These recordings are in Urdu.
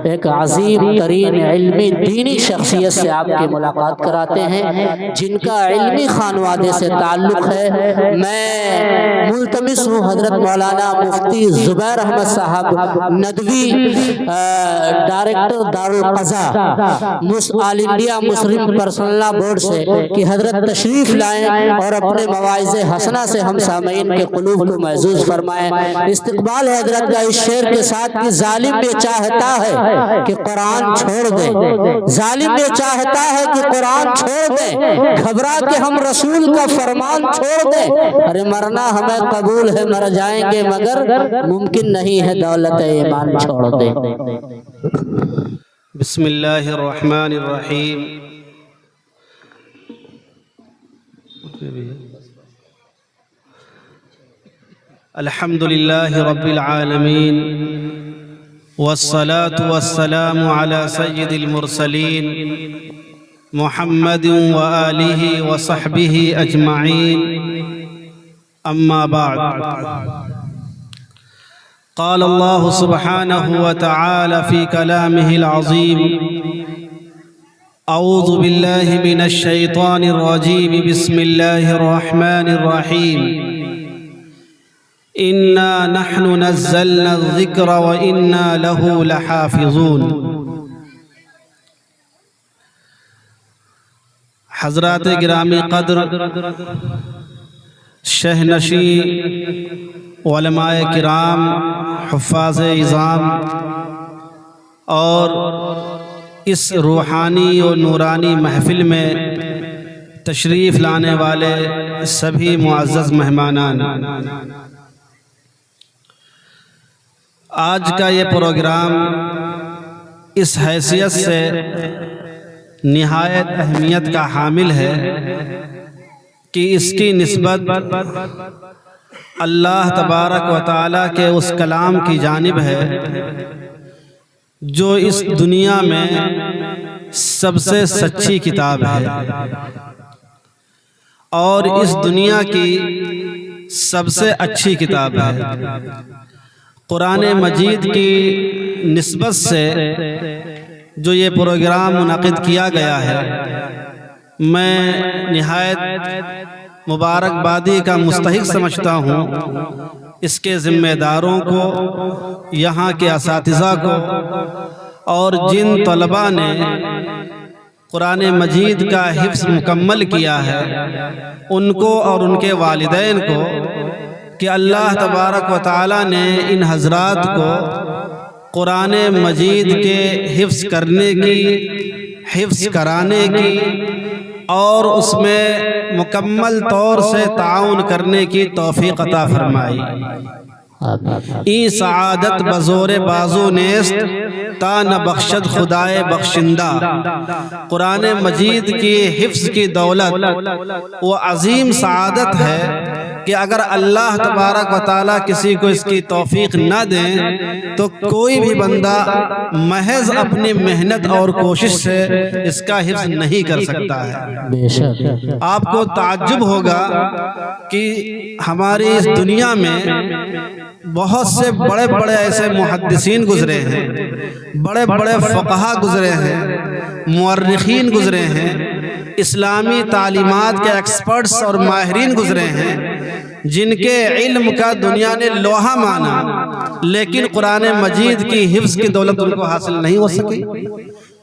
ایک عظیم ترین علمی دینی شخصیت سے آپ کی ملاقات کراتے ہیں جن کا علمی خانوادے سے تعلق ہے۔ میں ملتمس ہوں حضرت مولانا مفتی زبیر احمد صاحب ندوی ڈائریکٹر دارالقضا آل انڈیا مسلم پرسنل لا بورڈ سے کہ حضرت تشریف لائیں اور اپنے مواعظ حسنہ سے ہم سامعین کے قلوب کو محظوظ فرمائیں۔ استقبال ہے حضرت کا اس شعر کے ساتھ کہ ظالم یہ چاہتا ہے کہ قرآن چھوڑ دیں، ظالم یہ چاہتا ہے کہ قرآن چھوڑ دیں، گھبرا کے ہم رسول کا فرمان چھوڑ دیں، ارے مرنا ہمیں قبول ہے مر جائیں گے مگر ممکن نہیں ہے دولت ایمان چھوڑ دیں۔ بسم اللہ الرحمن الرحیم۔ الحمد للہ رب العالمین والصلاة والسلام على سید المرسلین محمد وآلہ وصحبہ اجمعین، اما بعد۔ قال اللہ سبحانہ وتعالی فی کلامہ العظیم: اعوذ باللہ من الشیطان الرجیم، بسم اللہ الرحمن الرحیم، انا نحن نزلنا الذکر وانا له لحافظون۔ حضرات گرامی قدر، شہنشی علماء کرام، حفاظ اعظام اور اس روحانی و نورانی محفل میں تشریف لانے والے سبھی معزز مہمانان، آج کا یہ پروگرام اس حیثیت سے نہایت اہمیت کا حامل ہے کہ اس کی نسبت اللہ تبارک و تعالیٰ کے اس کلام کی جانب ہے جو اس دنیا میں سب سے سچی کتاب ہے اور اس دنیا کی سب سے اچھی کتاب ہے۔ قرآن مجید کی نسبت سے جو یہ پروگرام منعقد کیا گیا ہے، میں نہایت مبارکبادی کا مستحق سمجھتا ہوں اس کے ذمہ داروں کو، یہاں کے اساتذہ کو، اور جن طلباء نے قرآن مجید کا حفظ مکمل کیا ہے ان کو اور ان کے والدین کو، کہ اللہ تبارک و تعالیٰ نے ان حضرات کو قرآن مجید کے حفظ کرنے کی، حفظ کرانے کی اور اس میں مکمل طور سے تعاون کرنے کی توفیق عطا فرمائی۔ ای سعادت بزور بازو نیست تا نہ بخشد خدائے بخشندہ۔ قرآن مجید کی حفظ کی دولت وہ عظیم سعادت ہے کہ اگر اللہ تبارک و تعالیٰ کسی کو اس کی توفیق نہ دیں تو کوئی بھی بندہ محض اپنی محنت اور کوشش سے اس کا حفظ نہیں کر سکتا ہے۔ آپ کو تعجب ہوگا کہ ہماری اس دنیا میں بہت سے بڑے بڑے ایسے محدثین گزرے ہیں، بڑے بڑے فقہا گزرے ہیں، مورخین گزرے ہیں، اسلامی تعلیمات کے ایکسپرٹس اور ماہرین گزرے ہیں جن کے علم کا دنیا نے لوہا مانا، لیکن قرآن مجید کی حفظ کی دولت ان کو حاصل نہیں ہو سکی۔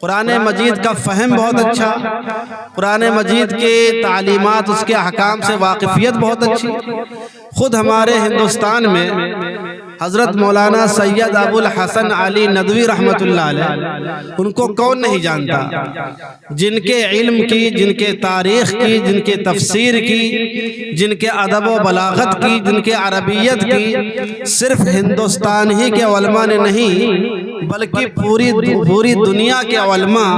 قرآن مجید کا فہم بہت اچھا، قرآن مجید کی تعلیمات، اس کے احکام سے واقفیت بہت اچھی۔ خود ہمارے ہندوستان میں حضرت مولانا سید ابو الحسن علی ندوی رحمۃ اللہ علیہ، ان کو کون نہیں جانتا، جن کے علم کی، جن کے تاریخ کی، جن کے تفسیر کی، جن کے ادب و بلاغت کی، جن کے عربیت کی صرف ہندوستان ہی کے علماء نے نہیں بلکہ پوری دنیا کے علماء،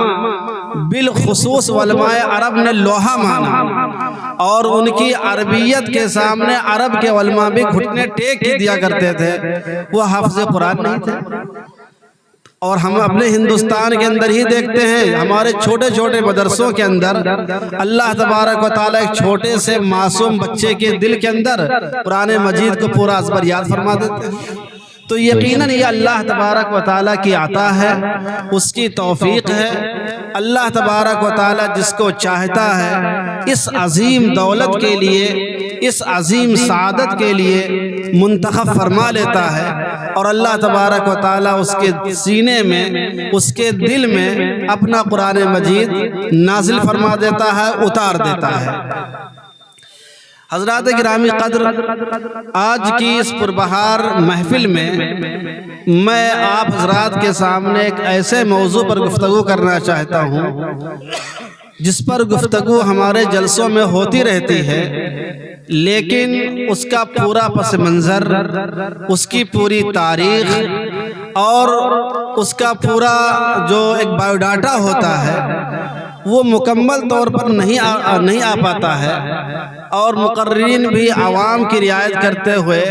بالخصوص علماء عرب نے لوہا مانا، اور ان کی عربیت کے سامنے عرب کے علماء بھی گھٹنے ٹیک ہی دیا کرتے تھے، وہ حافظ قرآن نہیں تھے۔ اور ہم اپنے ہندوستان کے اندر ہی دیکھتے ہیں، ہمارے چھوٹے چھوٹے مدرسوں کے اندر اللہ تبارک و تعالیٰ ایک چھوٹے سے معصوم بچے کے دل کے اندر قرآن مجید کو پورا ازبر یاد فرما دیتے ہیں۔ تو یقیناً یہ اللہ تبارک و تعالیٰ کی عطا ہے، اس کی توفیق ہے۔ اللہ تبارک و تعالیٰ جس کو چاہتا ہے اس عظیم دولت کے لیے، اس عظیم سعادت کے لیے منتخب فرما لیتا ہے، اور اللہ تبارک و تعالیٰ اس کے سینے میں، اس کے دل میں اپنا قرآن مجید نازل فرما دیتا ہے، اتار دیتا ہے۔ حضرات گرامی قدر، آج کی اس پربہار محفل میں آپ حضرات کے سامنے ایک ایسے موضوع پر گفتگو کرنا چاہتا ہوں جس پر گفتگو ہمارے جلسوں میں ہوتی رہتی ہے، لیکن اس کا پورا پس منظر، اس کی پوری تاریخ اور اس کا پورا جو ایک بایو ڈاٹا ہوتا ہے وہ مکمل طور پر نہیں آ پاتا ہے، اور مقررین بھی عوام کی رعایت کرتے ہوئے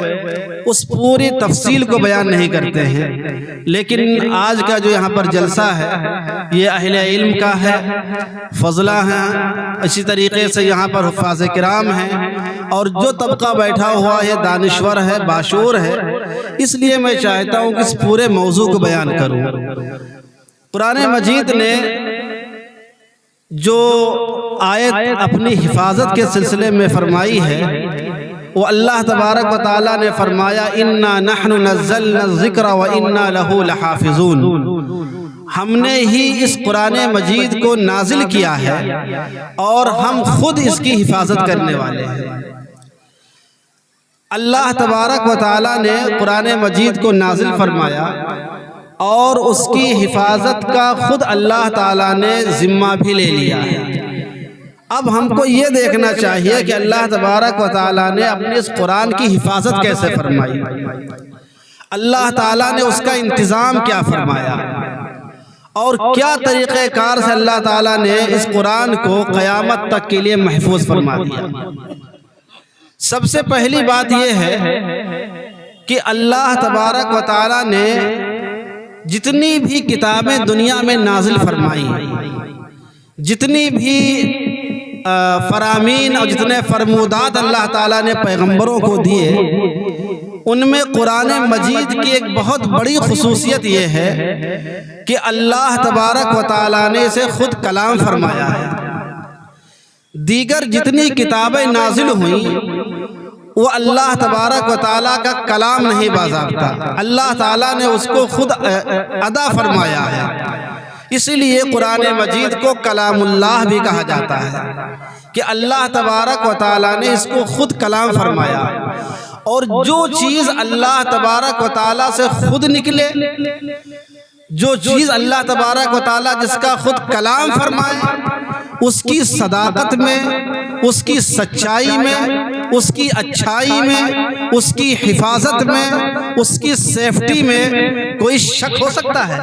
اس پوری تفصیل کو بیان نہیں کرتے ہیں۔ لیکن آج کا جو یہاں پر جلسہ ہے یہ اہل علم کا ہے، فضلہ ہیں، اسی طریقے سے یہاں پر حفاظ کرام ہیں، اور جو طبقہ بیٹھا ہوا ہے دانشور ہے، باشعور ہے۔ اس لیے میں چاہتا ہوں کہ اس پورے موضوع کو بیان کروں۔ قرآن مجید نے جو آیت اپنی حفاظت کے سلسلے میں فرمائی ہے وہ اللہ تبارک و تعالیٰ نے فرمایا اِنَّا نَحْنُ نَزَّلْنَا الذِّكْرَ وَإِنَّا لَهُ لَحَافِظُونَ، ہم نے ہی اس قرآن مجید کو نازل کیا ہے اور ہم خود اس کی حفاظت کرنے والے ہیں۔ اللہ تبارک و تعالیٰ نے قرآن مجید کو نازل فرمایا اور اس کی حفاظت کا خود اللہ تعالیٰ نے ذمہ بھی لے لیا ہے۔ اب ہم کو یہ دیکھنا چاہیے کہ اللہ تبارک و تعالیٰ نے اپنے اس قرآن کی حفاظت کیسے فرمائی، اللہ تعالیٰ نے اس کا انتظام کیا فرمایا، اور کیا طریقہ کار سے اللہ تعالیٰ نے اس قرآن کو قیامت تک کے لیے محفوظ فرما دیا۔ سب سے پہلی بات یہ ہے کہ اللہ تبارک و تعالیٰ نے جتنی بھی کتابیں دنیا میں نازل فرمائی، جتنی بھی فرامین اور جتنے فرمودات اللہ تعالیٰ نے پیغمبروں کو دیے، ان میں قرآن مجید کی ایک بہت بڑی خصوصیت یہ ہے کہ اللہ تبارک و تعالیٰ نے اسے خود کلام فرمایا ہے۔ دیگر جتنی کتابیں نازل ہوئیں وہ اللہ تبارک و تعالیٰ کا کلام نہیں باضابطہ، اللہ تعالیٰ نے اس کو خود ادا فرمایا ہے، اسی لیے قرآن مجید کو کلام اللہ بھی کہا جاتا ہے کہ اللہ تبارک و تعالیٰ نے اس کو خود کلام فرمایا۔ اور جو چیز اللہ تبارک و تعالیٰ سے خود نکلے، جو چیز اللہ تبارک و تعالیٰ جس کا خود کلام فرمائے، اس کی صداقت میں، اس کی سچائی میں، اس کی اچھائی میں، اس کی حفاظت میں، اس کی سیفٹی میں کوئی شک ہو سکتا ہے؟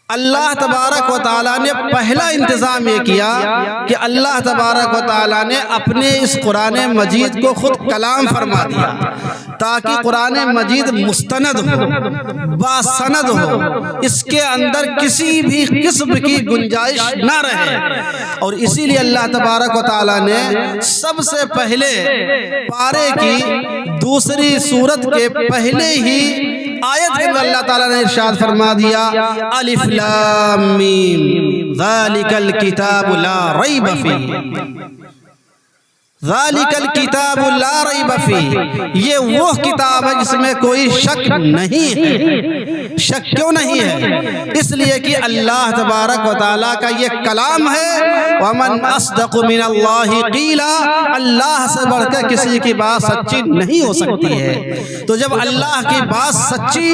اللہ تبارک و تعالیٰ نے پہلا انتظام یہ کیا کہ اللہ تبارک و تعالیٰ نے اپنے اس قرآن مجید کو خود کلام فرما دیا تاکہ قرآن مجید مستند ہو، باسند ہو، اس کے اندر کسی بھی قسم کی گنجائش نہ رہے۔ اور اسی لیے اللہ تبارک و تعالیٰ نے سب سے پہلے پارے کی دوسری سورت کے پہلے ہی آیت میں اللہ تعالیٰ نے ارشاد فرما دیا الف لام میم ذالک الکتاب لا ریب فیہ، ذالک الکتاب لا ریب فیہ، یہ وہ کتاب ہے جس میں کوئی شک نہیں ہے۔ شک کیوں نہیں ہے؟ اس لیے کہ اللہ تبارک و تعالیٰ کا یہ کلام ہے، ومن اصدق من اللہ قیلا، اللہ سے بڑھ کر کسی کی بات سچی نہیں ہو سکتی ہے۔ تو جب اللہ کی بات سچی،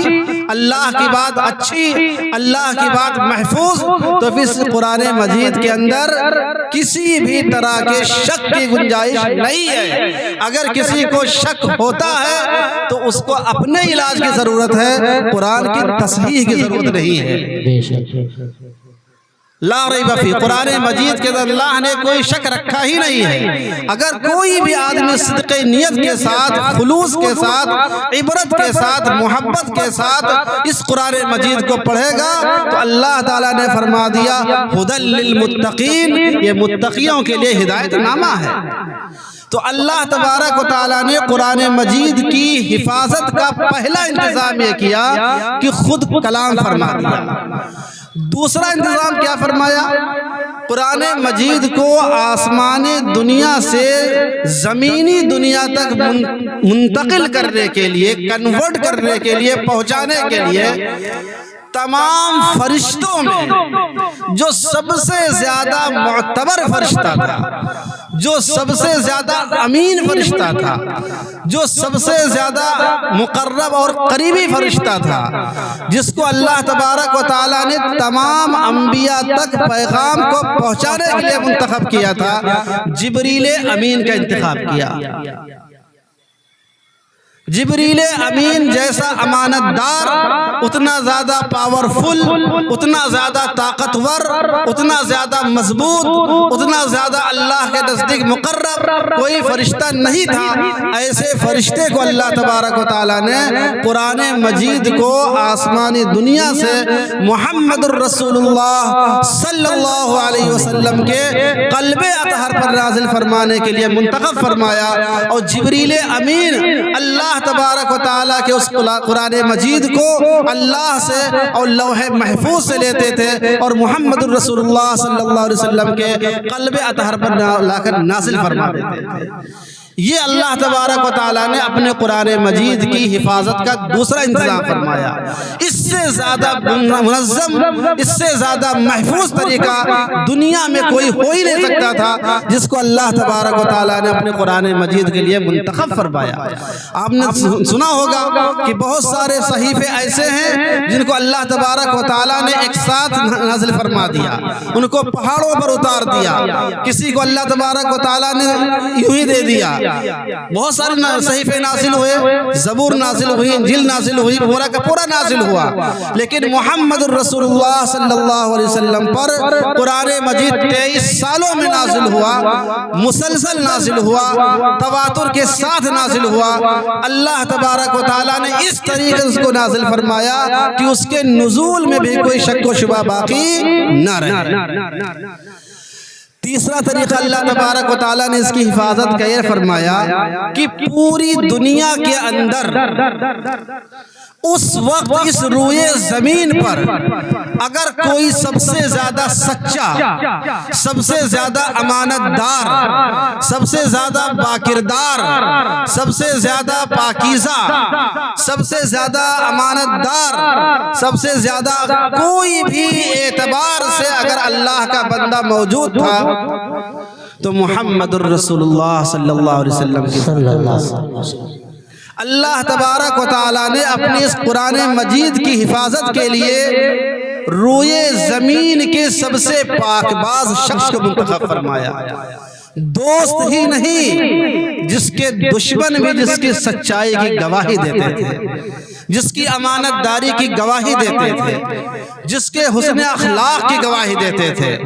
اللہ کی بات اچھی، اللہ کی بات محفوظ، تو پھر اس قرآن مجید کے اندر کسی بھی طرح کے شک کی گنجائش نہیں ہے۔ اگر کسی کو شک ہوتا ہے تو اس کو اپنے علاج کی ضرورت ہے، قرآن کی تصحیح کی ضرورت نہیں ہے۔ لا ریب فیہ، قرآن مجید کے اندر اللہ نے کوئی شک رکھا ہی نہیں ہے۔ اگر کوئی بھی آدمی صدق نیت کے ساتھ، خلوص کے ساتھ، عبرت کے ساتھ، محبت کے ساتھ اس قرآن مجید کو پڑھے گا تو اللہ تعالیٰ نے فرما دیا ھدی للمتقین، یہ متقیوں کے لیے ہدایت نامہ ہے۔ تو اللہ تبارک و تعالیٰ نے قرآن مجید کی حفاظت کا پہلا انتظام یہ کیا کہ خود کلام فرما دیا۔ دوسرا انتظام کیا فرمایا؟ قرآن مجید کو آسمانی دنیا سے زمینی دنیا تک منتقل کرنے کے لیے، کنورٹ کرنے کے لیے، پہنچانے کے لیے تمام فرشتوں میں جو سب سے زیادہ معتبر فرشتہ تھا، جو سب سے زیادہ امین فرشتہ تھا، جو سب سے زیادہ مقرب اور قریبی فرشتہ تھا، جس کو اللہ تبارک و تعالیٰ نے تمام انبیاء تک پیغام کو پہنچانے کے لیے منتخب کیا تھا، جبریل امین کا انتخاب کیا۔ جبریل امین جیسا امانت دار، اتنا زیادہ پاورفل، اتنا زیادہ طاقتور، اتنا زیادہ مضبوط، اتنا زیادہ اللہ کے نزدیک مقرب کوئی فرشتہ نہیں تھا۔ ایسے فرشتے کو اللہ تبارک و تعالیٰ نے قرآن مجید کو آسمانی دنیا سے محمد الرسول اللہ صلی اللہ علیہ وسلم کے قلب اطہر پر نازل فرمانے کے لیے منتخب فرمایا، اور جبریل امین اللہ تبارک و تعالیٰ کے اس قرآن مجید کو اللہ سے اور لوح محفوظ سے لیتے تھے اور محمد الرسول اللہ صلی اللہ علیہ وسلم کے قلب اطہر پر لا کر نازل فرما دیتے تھے۔ یہ اللہ تبارک و تعالیٰ نے اپنے قرآن مجید کی حفاظت کا دوسرا انتظام فرمایا۔ اس سے زیادہ منظم، اس سے زیادہ محفوظ طریقہ دنیا میں کوئی ہو ہی نہیں سکتا تھا جس کو اللہ تبارک و تعالیٰ نے اپنے قرآن مجید کے لیے منتخب فرمایا۔ آپ نے سنا ہوگا کہ بہت سارے صحیفے ایسے ہیں جن کو اللہ تبارک و تعالیٰ نے ایک ساتھ نازل فرما دیا، ان کو پہاڑوں پر اتار دیا، کسی کو اللہ تبارک و تعالیٰ نے یوں ہی دے دیا۔ بہت سارے صحیفے نازل ہوئے، زبور نازل ہوئی، انجیل نازل ہوئی، پورا کا پورا نازل ہوا، لیکن محمد الرسول اللہ صلی اللہ علیہ وسلم پر قرآن مجید 23 سالوں میں نازل ہوا، مسلسل نازل ہوا، تواتر کے ساتھ نازل ہوا۔ اللہ تبارک و تعالیٰ نے اس طریقے سے اس کو نازل فرمایا کہ اس کے نزول میں بھی کوئی شک و شبہ باقی نہ رہے۔ تیسرا طریقہ اللہ تبارک و تعالیٰ نے اس کی حفاظت کا یہ فرمایا کہ پوری دنیا کے اندر اس وقت اس روئے زمین پر اگر کوئی سب سے زیادہ سچا، سب سے زیادہ امانت دار، سب سے زیادہ باکردار، سب سے زیادہ پاکیزہ، سب سے زیادہ امانت دار، سب سے زیادہ کوئی بھی اعتبار سے اگر اللہ کا بندہ موجود تھا تو محمد الرسول اللہ صلی اللہ علیہ وسلم کی اللہ تبارک و تعالیٰ نے اپنی اس قرآن مجید کی حفاظت کے لیے روئے زمین کے سب سے پاک باز شخص کو منتخب فرمایا۔ دوست ہی نہیں، جس کے دشمن بھی جس کی سچائی کی گواہی دیتے تھے، جس کی امانت داری کی گواہی دیتے تھے، جس کے حسن اخلاق کی گواہی دیتے تھے۔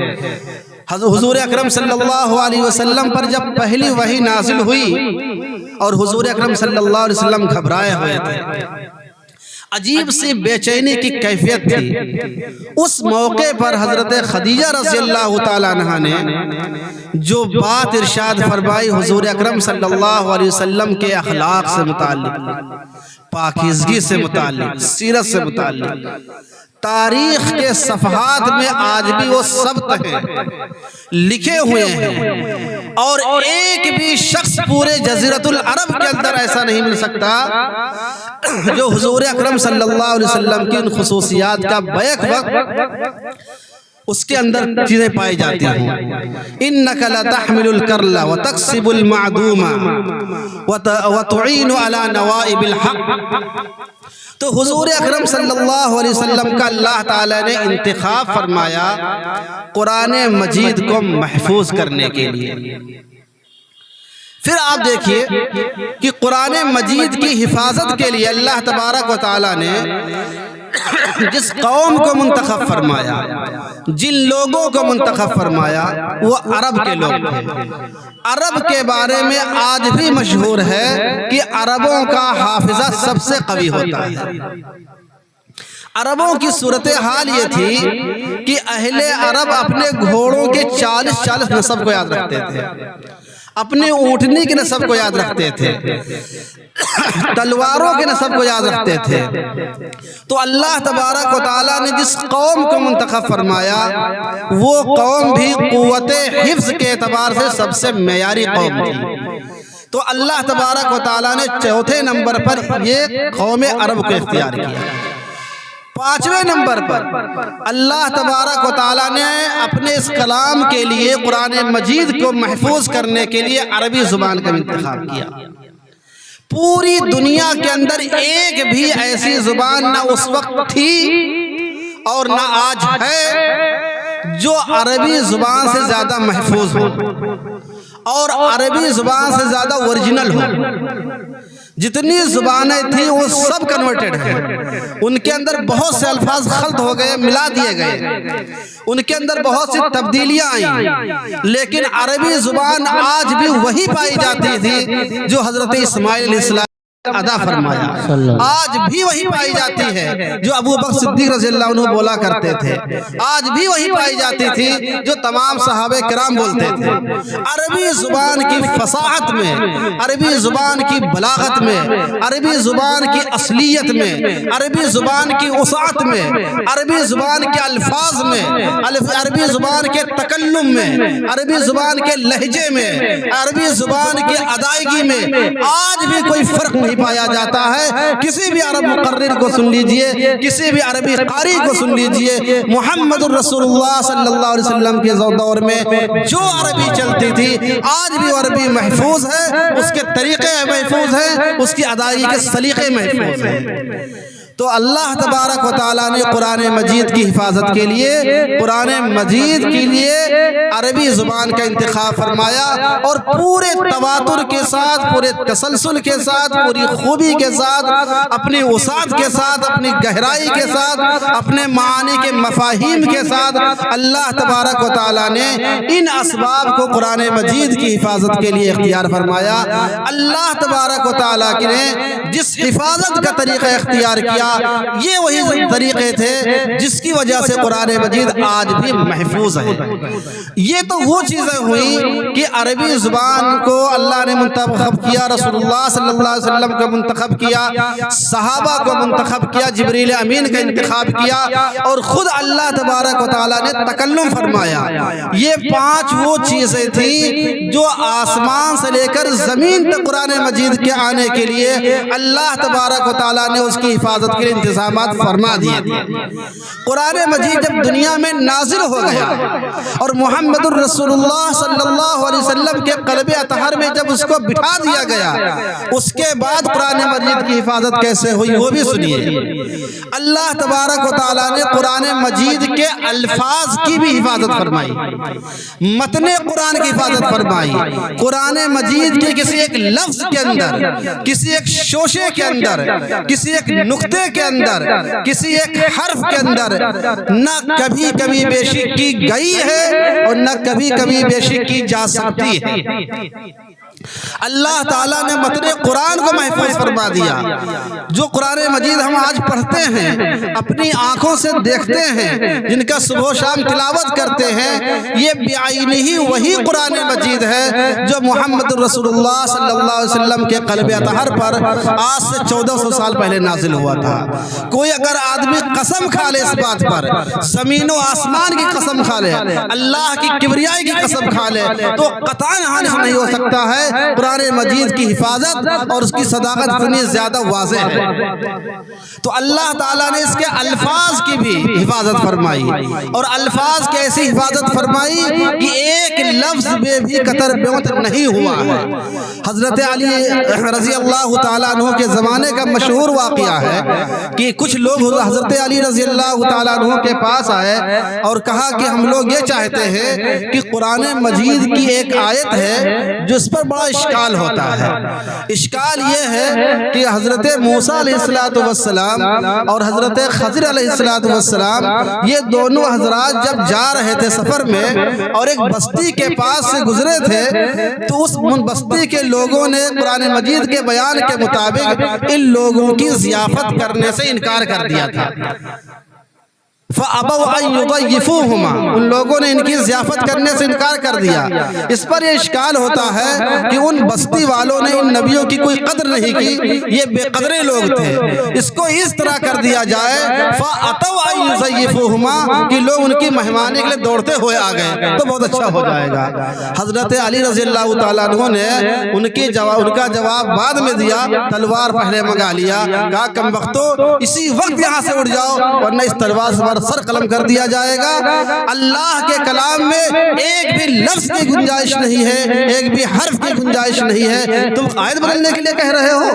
حضور اکرم صلی اللہ علیہ وسلم پر جب پہلی وحی نازل ہوئی اور حضور اکرم صلی اللہ علیہ وسلم گھبرائے ہوئے تھے، عجیب سی بے چینی کی کیفیت تھی، اس موقع پر حضرت خدیجہ رضی اللہ تعالیٰ عنہا نے جو بات ارشاد فرمائی حضور اکرم صلی اللہ علیہ وسلم کے اخلاق سے متعلق، پاکیزگی سے متعلق، سیرت سے متعلق، تاریخ کے صفحات میں آج بھی وہ ثبت ہیں، لکھے ہوئے ہیں، اور ایک بھی شخص پورے جزیرۃ العرب کے اندر ایسا نہیں مل سکتا جو حضور اکرم صلی اللہ علیہ وسلم کی ان خصوصیات کا بیک وقت اس کے اندر چیزیں پائی جاتی ہیں۔ اِنَّكَ لَتَحْمِلُ الْكَرْلَ وَتَكْسِبُ الْمَعْدُومَ وَتُعِينُ عَلَى نَوَائِبِ الْحَقِّ۔ تو حضور اکرم صلی اللہ علیہ وسلم کا اللہ تعالیٰ نے انتخاب فرمایا قرآن مجید کو محفوظ کرنے کے لیے۔ پھر آپ دیکھیے کہ قرآن مجید کی حفاظت کے لیے اللہ تبارک و تعالیٰ نے جس قوم کو منتخب فرمایا، جن لوگوں کو منتخب فرمایا، وہ عرب کے لوگ تھے۔ عرب کے بارے میں آج بھی مشہور ہے کہ عربوں کا حافظہ سب سے قوی ہوتا ہے۔ عربوں کی صورتحال یہ تھی کہ اہل عرب اپنے گھوڑوں کے 40 نسب کو یاد رکھتے تھے۔ اپنی اونٹنی کی نسب کو یاد رکھتے تھے، تلواروں کی نسب کو یاد رکھتے تھے۔ تو اللہ تبارک و تعالیٰ نے جس قوم کو منتخب فرمایا وہ قوم بھی قوت حفظ کے اعتبار سے سب سے معیاری قوم تھی۔ تو اللہ تبارک و تعالیٰ نے چوتھے نمبر پر یہ قوم عرب کو اختیار کیا۔ پانچویں نمبر پر اللہ تبارک و تعالیٰ نے اپنے اس کلام کے لیے، قرآن مجید کو محفوظ کرنے کے لیے عربی زبان کا انتخاب کیا۔ پوری دنیا کے اندر ایک بھی ایسی زبان نہ اس وقت تھی اور نہ آج ہے جو عربی زبان سے زیادہ محفوظ ہو اور عربی زبان سے زیادہ اوریجنل ہو۔ جتنی زبانیں تھیں وہ سب کنورٹڈ ہیں، ان کے اندر بہت سے الفاظ خلط ہو گئے، ملا دیے گئے، ان کے اندر بہت سی تبدیلیاں آئیں، لیکن عربی زبان آج بھی وہی پائی جاتی تھی جو حضرت اسماعیل علیہ السلام ادا فرمایا، آج بھی وہی پائی جاتی ہے جو ابو بکر صدیق رضی اللہ عنہ بولا کرتے تھے، آج بھی وہی پائی جاتی تھی جو تمام صحابہ کرام بولتے تھے۔ عربی زبان کی فصاحت میں، عربی زبان کی بلاغت میں، عربی زبان کی اصلیت میں، عربی زبان کی وسعت میں، عربی زبان کے الفاظ میں، عربی زبان کے تکلم میں، عربی زبان کے لہجے میں، عربی زبان کی ادائیگی میں آج بھی کوئی فرق نہیں پایا جاتا ہے۔ کسی بھی عرب مقرر کو سن لیجئے، کسی بھی عربی قاری کو سن لیجئے، محمد الرسول اللہ صلی اللہ علیہ وسلم کے دور میں جو عربی چلتی تھی آج بھی عربی محفوظ ہے، اس کے طریقے محفوظ ہیں، اس کی ادائیگی کے سلیقے محفوظ ہیں۔ تو اللہ تبارک و تعالیٰ نے قرآن مجید کی حفاظت کے لیے، قرآن مجید کے لیے عربی زبان کا انتخاب فرمایا اور پورے تواتر کے ساتھ، پورے تسلسل کے ساتھ، پوری خوبی کے ساتھ، اپنی وسعت کے ساتھ، اپنی گہرائی کے ساتھ، اپنے معانی کے مفاہیم کے ساتھ اللہ تبارک و تعالیٰ نے ان اسباب کو قرآن مجید کی حفاظت کے لیے اختیار فرمایا۔ اللہ تبارک و تعالیٰ نے جس حفاظت کا طریقہ اختیار کیا یہ وہی طریقے تھے جس کی وجہ سے قرآن مجید آج بھی محفوظ ہے۔ یہ تو وہ چیزیں ہوئی کہ عربی زبان کو اللہ نے منتخب کیا، رسول اللہ صلی اللہ علیہ وسلم کو منتخب کیا، صحابہ کو منتخب کیا، جبریل امین کا انتخاب کیا، اور خود اللہ تبارک و تعالیٰ نے تکلم فرمایا۔ یہ پانچ وہ چیزیں تھیں جو آسمان سے لے کر زمین تک قرآن مجید کے آنے کے لیے اللہ تبارک و تعالیٰ نے اس کی حفاظت کے انتظامات فرما دیے تھے۔ قرآن مجید جب دنیا میں نازل ہو گیا اور محمد الرسول اللہ صلی اللہ علیہ وسلم کے قلب اطہر میں جب اس کو بٹھا دیا گیا، اس کے بعد قرآن مجید کی حفاظت کیسے ہوئی وہ بھی سنیے۔ اللہ تبارک و تعالیٰ نے قرآن مجید کے الفاظ کی بھی حفاظت فرمائی، متن قرآن کی حفاظت فرمائی۔ قرآن مجید کے کسی ایک لفظ کے اندر، کسی ایک شوشے کے اندر، کسی ایک نقطے کے اندر، کسی ایک حرف کے اندر نہ کبھی کبھی بے شک کی گئی ہے اور نہ کبھی کبھی بے شک کی جا سکتی ہے۔ اللہ تعالیٰ نے متن قرآن کو محفوظ فرما دیا۔ جو قرآن مجید ہم آج پڑھتے ہیں، اپنی آنکھوں سے دیکھتے ہیں، جن کا صبح و شام تلاوت کرتے ہیں، یہ بعینہ وہی قرآن مجید ہے جو محمد رسول اللہ صلی اللہ علیہ وسلم کے قلب اطہر پر آج سے 1400 سال پہلے نازل ہوا تھا۔ کوئی اگر آدمی قسم کھا لے اس بات پر، زمین و آسمان کی قسم کھا لے، اللہ کی کبریائی کی قسم کھا لے، تو قطعاً حاصل نہیں ہو سکتا ہے قرآن مجید کی حفاظت اور اس کی صداقت اتنی زیادہ واضح ہے۔ تو اللہ تعالیٰ نے اس کے الفاظ کی بھی حفاظت فرمائی، اور الفاظ کی ایسی حفاظت فرمائی کہ ایک لفظ میں بھی قطر بیوت نہیں ہوا ہے۔ حضرت علی رضی اللہ تعالیٰ عنہ کے زمانے کا مشہور واقعہ ہے کہ کچھ لوگ حضرت علی رضی اللہ تعالیٰ عنہ کے پاس آئے اور کہا کہ ہم لوگ یہ چاہتے ہیں کہ قرآن مجید کی ایک آیت ہے جو اس پر بڑا اشکال ہوتا ہے۔ اشکال یہ ہے کہ حضرت موسیٰ علیہ السلام اور حضرت خضر علیہ السلام یہ دونوں حضرات جب جا رہے تھے سفر میں اور ایک بستی کے پاس سے گزرے تھے، تو اس بستی کے لوگوں نے قرآن مجید کے بیان کے مطابق ان لوگوں کی ضیافت کرنے سے انکار کر دیا تھا۔ فَأَبَوْا أَن يُضَيِّفُوهُمَا، ان لوگوں نے ان کی ضیافت کرنے سے انکار کر دیا۔ اس پر یہ اشکال ہوتا ہے کہ ان بستی والوں نے ان نبیوں کی کوئی قدر نہیں کی، یہ بے قدرے لوگ تھے، اس کو اس طرح کر دیا جائے فَأَتَوْا أَن يُضَيِّفُوهُمَا کہ لوگ ان کی مہمانی کے لیے دوڑتے ہوئے آ گئے تو بہت اچھا ہو جائے گا۔ حضرت علی رضی اللہ تعالیٰ عنہ نے ان کا جواب بعد میں دیا، تلوار پہلے منگا لیا، کہا کم وقتو اسی وقت یہاں سے اٹھ جاؤ ورنہ اس تلوار سے ہمارا سر قلم کر دیا جائے گا۔ اللہ کے کلام میں ایک بھی لفظ کی گنجائش نہیں ہے، ایک بھی حرف کی گنجائش نہیں ہے، تم قائد بدلنے کے لیے کہہ رہے ہو؟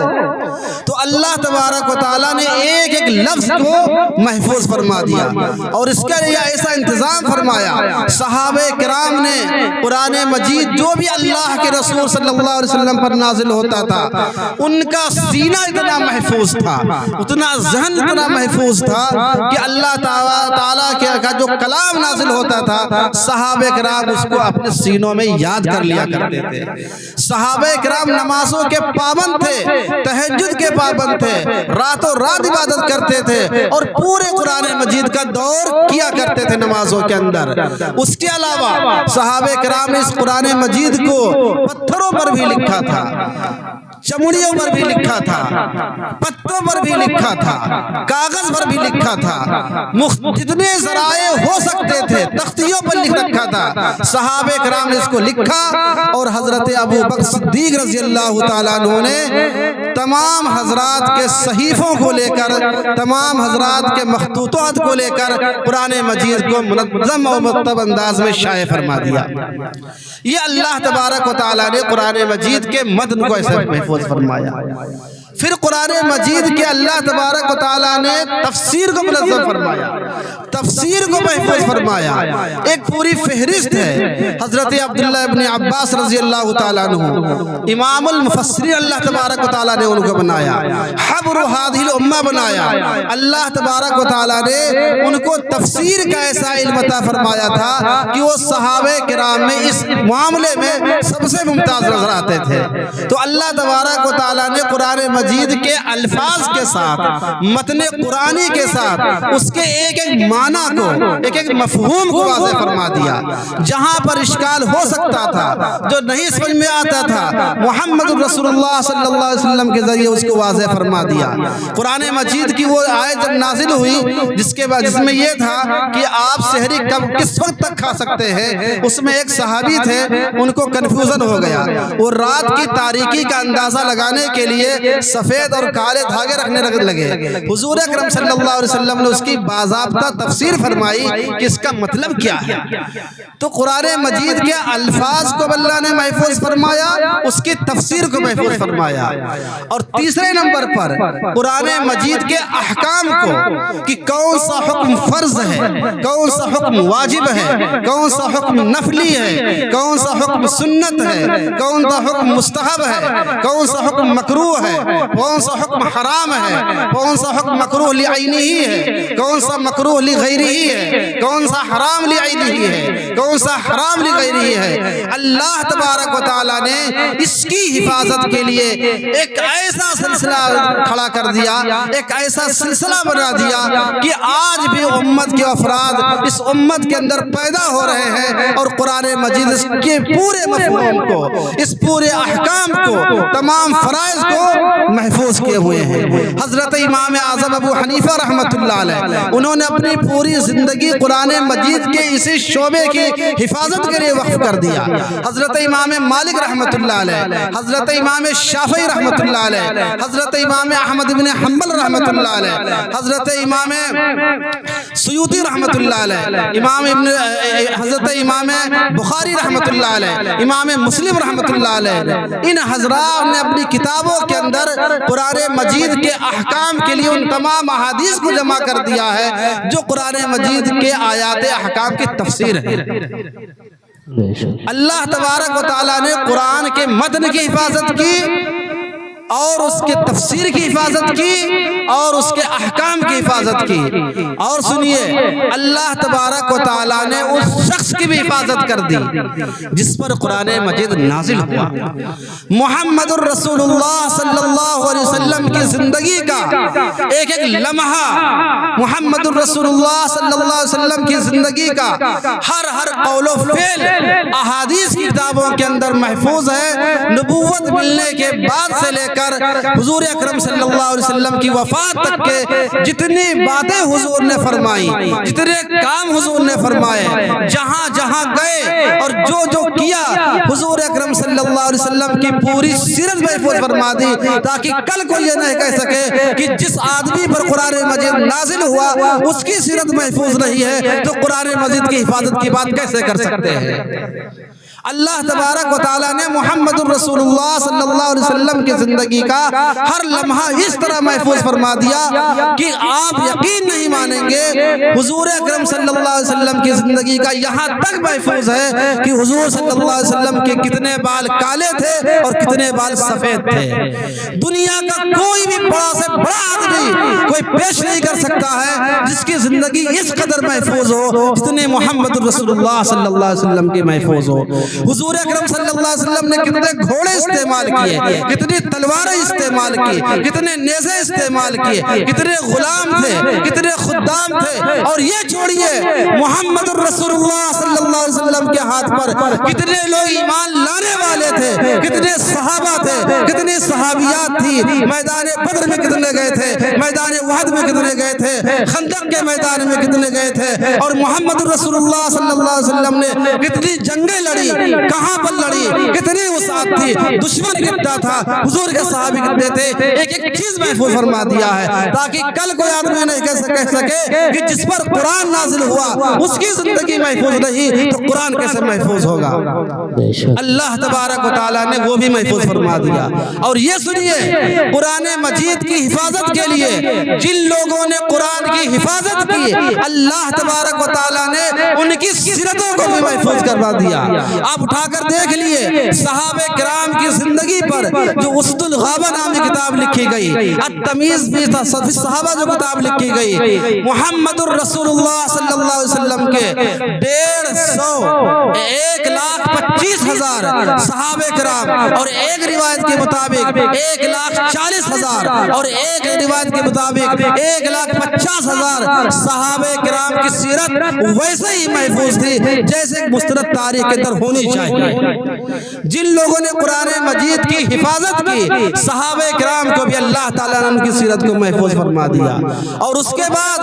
تو اللہ تبارک و تعالیٰ نے ایک ایک لفظ کو محفوظ فرما دیا اور اس کا یہ ایسا انتظام فرمایا۔ صحابہ کرام نے قرآن مجید جو بھی اللہ کے رسول صلی اللہ علیہ وسلم پر نازل ہوتا تھا ان کا سینہ اتنا محفوظ تھا، اتنا ذہن اتنا محفوظ تھا کہ اللہ تعالیٰ کا جو کلام نازل ہوتا تھا صحابہ کرام اس کو اپنے سینوں میں یاد کر لیا کرتے تھے۔ صحابہ کرام نمازوں کے پابند تھے، تہجد کے پابند تھے، راتوں رات عبادت کرتے تھے اور پورے قرآن مجید کا دور کیا کرتے تھے نمازوں کے اندر۔ اس کے علاوہ صحابہ کرام نے اس قرآن مجید کو پتھروں پر بھی لکھا تھا، چمڑیوں پر بھی لکھا تھا، پتوں پر بھی لکھا تھا، کاغذ پر بھی لکھا تھا، جتنے ذرائع ہو سکتے تھے تختیوں پر لکھ رکھا تھا۔ صحابہ کرام نے اس کو لکھا اور حضرت ابو بکر صدیق رضی اللہ تعالیٰ عنہ نے تمام حضرات کے صحیفوں کو لے کر، تمام حضرات کے مخطوطات کو لے کر قرآن مجید کو منظم و مرتب انداز میں شائع فرما دیا۔ یہ اللہ تبارک و تعالیٰ نے قرآن مجید کے متن کو ایسے محفوظ فرمایا۔ پھر قرآن مجید کے اللہ تبارک و تعالیٰ نے تفسیر کو منظم فرمایا، تفسیر کو محفوظ فرمایا۔ ایک پوری فہرست ہے، حضرت عبداللہ ابن عباس رضی اللہ تعالیٰ عنہ امام المفسرین اللہ تبارک و تعالیٰ نے ان کو بنایا، حبر هذه الامہ بنایا۔ اللہ تبارک و تعالیٰ نے ان کو تفسیر کا ایسا علم عطا فرمایا تھا کہ وہ صحابہ کرام میں اس معاملے میں سب سے ممتاز نظر آتے تھے۔ تو اللہ تبارک و تعالیٰ نے قرآن مجید کے الفاظ کے ساتھ، متن قرآنی کے ساتھ اس کے ایک ایک معنی کو، ایک ایک مفہوم کو واضح فرما دیا۔ جہاں پر اشکال ہو سکتا تھا، جو نہیں سمجھ میں آتا تھا، محمد رسول اللہ صلی اللہ علیہ وسلم کے ذریعے اس کو واضح فرما دیا۔ قرآن مجید کی وہ آیت جب نازل ہوئی جس میں یہ تھا کہ آپ سحری کب کس وقت تک کھا سکتے ہیں، اس میں ایک صحابی تھے، ان کو کنفیوژن ہو گیا۔ وہ رات کی تاریکی کا اندازہ لگانے کے لیے سفید اور کالے دھاگے رکھنے لگے۔ حضور اکرم صلی اللہ علیہ وسلم نے اس کی باضابطہ تفسیر فرمائی کہ اس کا مطلب کیا ہے۔ تو قرآن مجید کے الفاظ کو اللہ نے محفوظ فرمایا، اس کی تفسیر کو محفوظ فرمایا۔ اور تیسرے نمبر پر قرآن مجید کے احکام کو کہ کون سا حکم فرض ہے، کون سا حکم واجب ہے، کون سا حکم نفلی ہے، کون سا حکم سنت ہے، کون سا حکم مستحب ہے، کون سا حکم مکروہ ہے، کون سا حکم حرام ہے، کون سا حکم مکروہ لعینہ ہے، کون سا مکروہ لغیرہ ہے، کون سا حرام لعینہ ہے، کون سا حرام لغیرہ ہے۔ اللہ تبارک و تعالیٰ نے اس کی حفاظت کے لیے ایک ایسا سلسلہ کھڑا کر دیا، ایک ایسا سلسلہ بنا دیا کہ آج بھی امت کے افراد اس امت کے اندر پیدا ہو رہے ہیں اور قرآن مجید اس کے پورے مفہوم کو، اس پورے احکام کو، تمام فرائض کو محفوظ کیے ہوئے ہیں۔ حضرت امام اعظم ابو حنیفہ رحمۃ اللہ علیہ انہوں نے اپنی پوری زندگی قرآن مجید کے اسی شعبے کی حفاظت کے لیے وقف کر دیا۔ حضرت امام مالک رحمۃ اللہ علیہ، حضرت امام شافعی رحمۃ اللہ علیہ، حضرت امام احمد بن حنبل رحمۃ اللہ علیہ، حضرت امام سیوطی رحمۃ اللہ علیہ، حضرت امام بخاری رحمۃ اللہ علیہ، امام مسلم رحمۃ اللہ علیہ، ان حضرات نے اپنی کتابوں کے اندر قرآن مجید کے احکام کے لیے ان تمام احادیث کو جمع کر دیا ہے جو قرآن مجید کے آیات احکام کی تفسیر ہے۔ اللہ تبارک و تعالیٰ نے قرآن کے متن کی حفاظت کی اور اس کے تفسیر کی حفاظت کی اور اس کے احکام کی حفاظت کی۔ اور سنیے، اللہ تبارک و تعالیٰ نے اس شخص کی بھی حفاظت کر دی جس پر قرآن مجید نازل ہوا۔ محمد الرسول اللہ صلی اللہ علیہ وسلم کی زندگی کا ایک ایک لمحہ، محمد الرسول اللہ صلی اللہ علیہ وسلم کی زندگی کا ہر قول و فعل احادیث کی کتابوں کے اندر محفوظ ہے۔ نبوت ملنے کے بعد سے لے کر حضور اکرم صلی اللہ علیہ وسلم کی وفات تک کے جتنی باتیں حضور نے فرمائی، جتنے کام حضور نے فرمائے، جہاں جہاں گئے اور جو کیا، حضور اکرم صلی اللہ علیہ وسلم کی پوری سیرت محفوظ فرما دی، تاکہ کل کو یہ نہیں کہہ سکے کہ جس آدمی پر قرآن مجید نازل ہوا اس کی سیرت محفوظ نہیں ہے تو قرآن مجید کی حفاظت کی بات کیسے کر سکتے ہیں۔ اللہ تبارک و تعالیٰ نے محمد الرسول اللہ صلی اللہ علیہ وسلم کی زندگی کا ہر لمحہ اس طرح محفوظ فرما دیا کہ آپ یقین نہیں مانیں گے۔ حضور اکرم صلی اللہ علیہ وسلم کی زندگی کا یہاں تک محفوظ ہے کہ حضور صلی اللہ علیہ وسلم کے کتنے بال کالے تھے اور کتنے بال سفید تھے۔ دنیا کا کوئی بھی بڑا سے بڑا آدمی کوئی پیش نہیں کر سکتا ہے جس کی زندگی اس قدر محفوظ ہو جتنے محمد الرسول اللہ صلی اللہ علیہ وسلم کی محفوظ ہو۔ حضور اکرم صلی اللہ علیہ وسلم نے کتنے گھوڑے استعمال کیے، کتنی تلواریں استعمال کی، کتنے نیزے استعمال کیے، کتنے غلام تھے، کتنے خدام تھے، اور یہ چھوڑیے محمد الرسول اللہ صلی اللہ علیہ وسلم کے ہاتھ پر کتنے لوگ ایمان لانے والے تھے، کتنے صحابہ تھے، کتنی صحابیات تھی، میدان بدر میں کتنے گئے تھے، میدان احد میں کتنے گئے تھے، خندق کے میدان میں کتنے گئے تھے، اور محمد الرسول اللہ صلی اللہ علیہ وسلم نے کتنی جنگیں لڑی، کہاں پر لڑی، کتنی وسعت تھی، دشمن کتنا تھا، حضور کے صحابی کتنے تھے، ایک ایک چیز محفوظ فرما دیا ہے تاکہ کل کوئی آدمی نہیں کہہ سکے کہ جس پر قرآن نازل ہوا اس کی زندگی محفوظ نہیں تو قرآن کیسے محفوظ ہوگا۔ اللہ تبارک و تعالیٰ نے وہ بھی محفوظ فرما دیا۔ اور یہ سنیے، قرآن مجید کی حفاظت کے لیے جن لوگوں نے قرآن کی حفاظت کی، اللہ تبارک و تعالیٰ نے ان کی سیرتوں کو بھی محفوظ کروا دیا۔ آپ اٹھا کر دیکھ لیے صحابہ کرام کی زندگی پر جو اسد الغابہ نامی کتاب لکھی گئی، التمیز بھی صحابہ جو کتاب لکھی گئی، محمد الرسول اللہ صلی اللہ علیہ وسلم کے 1,25,000 صحابہ کرام، اور ایک روایت کے مطابق 1,40,000 اور ایک روایت کے مطابق 1,50,000 صحابہ کرام کی سیرت ویسے ہی محفوظ تھی جیسے مستند تاریخ کے اندر ہونی چاہیے۔ جن لوگوں نے قرآن مجید کی حفاظت کی، صحابہ کرام کو بھی اللہ تعالیٰ نے ان کی سیرت کو محفوظ فرما دیا۔ اور اس کے بعد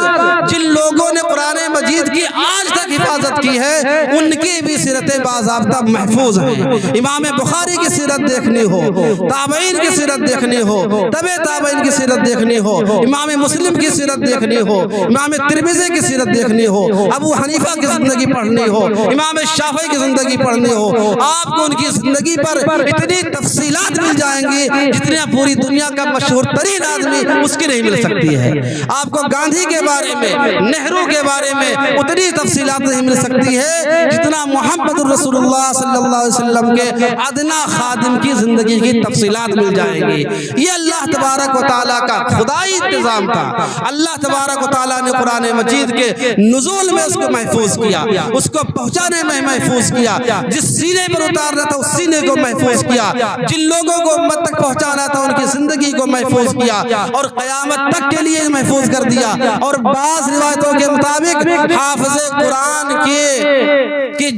جن لوگوں نے قرآن مجید کی آج تک حفاظت کی ہے ان کی بھی سیرتیں باضابطہ محفوظ ہیں۔ امام بخاری کی سیرت دیکھنی ہو، تابعین کی سیرت دیکھنی ہو، تبع تابعین کی سیرت دیکھنی ہو، امام مسلم کی سیرت دیکھنی ہو، امام ترمذی کی سیرت دیکھنی ہو، ابو حنیفہ کی زندگی پڑھنی ہو، امام شافعی کی زندگی پڑھنی ہو، آپ کو ان کی زندگی پر اتنی تفصیلات مل جائیں گی جتنا پوری دنیا کا مشہور ترین آدمی اس کی نہیں مل سکتی ہے۔ آپ کو گاندھی کے بارے میں، نہرو کے بارے میں اتنی تفصیلات نہیں مل سکتی ہے جتنا محمد الرسول اللہ صلی اللہ علیہ وسلم کے ادنا خادم کی زندگی کی تفصیلات مل جائیں گی۔ یہ اللہ تبارک و تعالیٰ کا خدائی انتظام تھا۔ اللہ تبارک و تعالیٰ نے قرآن مجید کے نزول میں اس کو محفوظ کیا، اس کو پہنچانے میں محفوظ کیا، جس سینے پر اتارنا تھا اس سینے کو محفوظ کیا، جن لوگوں کو امت تک پہنچانا تھا ان کی زندگی کو محفوظ کیا اور قیامت تک کے لیے محفوظ کر دیا۔ اور بعض روایتوں کے مطابق حافظ قرآن کے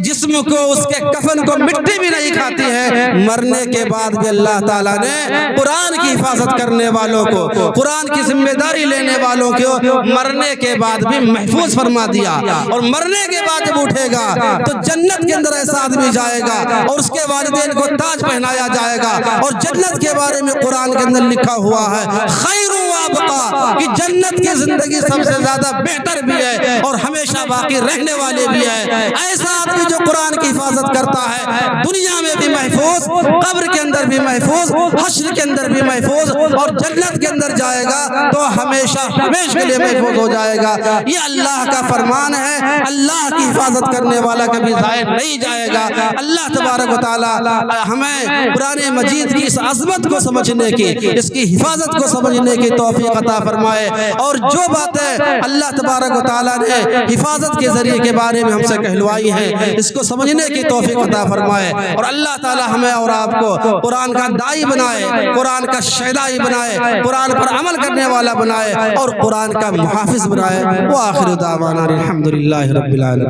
جسم کو، اس کے کفن کو مٹی بھی نہیں کھاتی ہے، مرنے کے بعد بھی اللہ تعالیٰ نے قرآن کی حفاظت کرنے والوں کو، قرآن کی ذمہ داری لینے والوں کو مرنے کے بعد بھی محفوظ فرما دیا۔ اور مرنے کے بعد جب اٹھے گا تو جنت کے اندر ایسا آدمی جائے گا اور اس کے والدین کو تاج پہنایا جائے گا، اور جنت کے بارے میں قرآن کے اندر لکھا ہوا ہے خیر و ابقا، کہ جنت کی زندگی سب سے زیادہ بہتر بھی ہے اور ہمیشہ باقی رہنے والے بھی ہے۔ ایسا آدمی جو قرآن کی حفاظت کرتا ہے دنیا میں بھی محفوظ، قبر کے اندر بھی محفوظ، حشر کے اندر بھی محفوظ، اور جنت کے اندر جائے گا تو ہمیشہ ہمیشہ کے لیے محفوظ ہو جائے گا۔ یہ اللہ کا فرمان ہے، اللہ کی حفاظت کرنے والا کبھی ضائع نہیں جائے گا۔ اللہ تبارک و تعالی ہمیں قرآن مجید کی اس عظمت کو سمجھنے کی کی، اس کی حفاظت کو سمجھنے کی توفیق عطا فرمائے، اور جو باتیں اللہ تبارک و تعالیٰ نے حفاظت کے ذریعے کے بارے میں ہم سے کہلوائی ہیں اس کو سمجھنے کی توفیق عطا فرمائے، اور اللہ تعالیٰ ہمیں اور آپ کو قرآن کا داعی بنائے، قرآن کا شہدائی بنائے، قرآن پر عمل کرنے والا بنائے، اور قرآن کا محافظ بنائے۔ وآخر دعوانا الحمدللہ رب العالمین۔